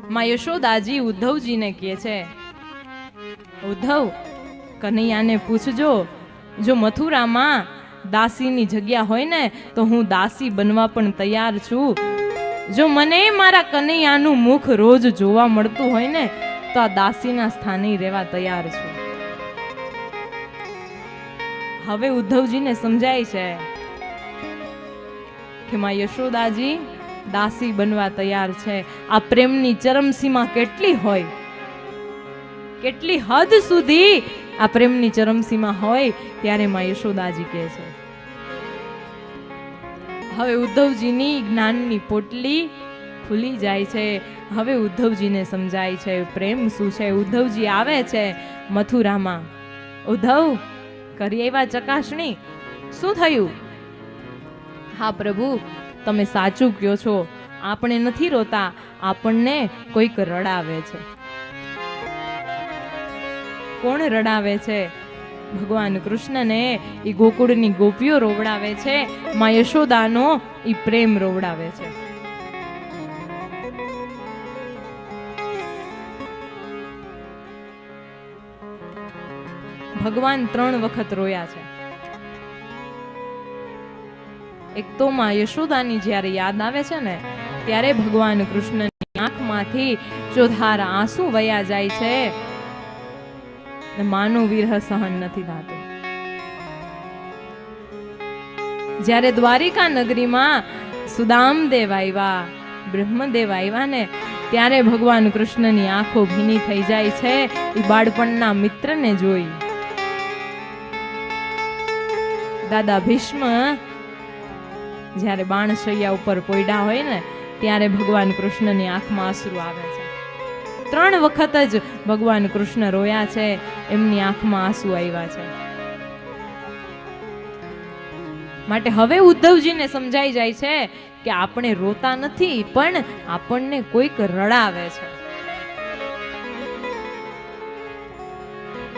માં યશોદાજી ઉદ્ધવજીને કહે છે, ઉદ્ધવ, કનૈયાને પૂછજો, જો મથુરામાં દાસીની જગ્યા હોય ને તો હું દાસી બનવા પણ તૈયાર છું. જો મને મારા કનૈયાનું મુખ રોજ જોવા મળતું હોય ને તો આ દાસીના સ્થાને રહેવા તૈયાર છું. હવે ઉદ્ધવજીને સમજાય છે કે માં યશોદાજી દાસી બનવા તૈયાર છે. આ પ્રેમની ચરમસીમા કેટલી હોય, કેટલી હદ સુધી આ પ્રેમની ચરમસીમા હોય ત્યારે માં યશોદાજી કહે છે. હવે ઉદ્ધવજીની જ્ઞાનની પોટલી ખુલી જાય છે. હવે ઉદ્ધવજીને સમજાય છે પ્રેમ શું છે. ઉદ્ધવજી આવે છે મથુરામાં. ઉદ્ધવ, કરી એવા ચકાસણી, શું થયું? હા પ્રભુ, તમે સાચું કહો છો, આપણે નથી રોતા, આપણને કોઈક રડાવે છે. કોણ રડાવે છે? ભગવાન કૃષ્ણને ઈ ગોકુળની ગોપીઓ રોવડાવે છે. માં યશોદાનો ઈ પ્રેમ રોવડાવે છે. ભગવાન 3 વખત રોયા છે. એક તો માં યશોદાની જ્યારે યાદ આવે છે ને ત્યારે ભગવાન કૃષ્ણની આંખમાંથી ચોધાર આંસુ વયા જાય છે. માનો વિરહ સહન નથી થતું. જ્યારે દ્વારિકા નગરીમાં સુદામદેવ આવ્યા, બ્રહ્મદેવ આવ્યા ને ત્યારે ભગવાન કૃષ્ણની આંખો ભીની થઈ જાય છે એ બાળપણના મિત્રને જોઈ. દાદા ભીષ્મ જ્યારે બાણશૈયા ઉપર પોયડા હોય ને ત્યારે ભગવાન કૃષ્ણની આંખમાં આંસુ આવે છે. 3 વખત જ ભગવાન કૃષ્ણ રોયા છે, એમની આંખમાં આંસુ આવ્યા છે. માટે હવે ઉદ્ધવજીને સમજાઈ જાય છે કે આપણે રોતા નથી, પણ આપણને કોઈક રડાવે છે.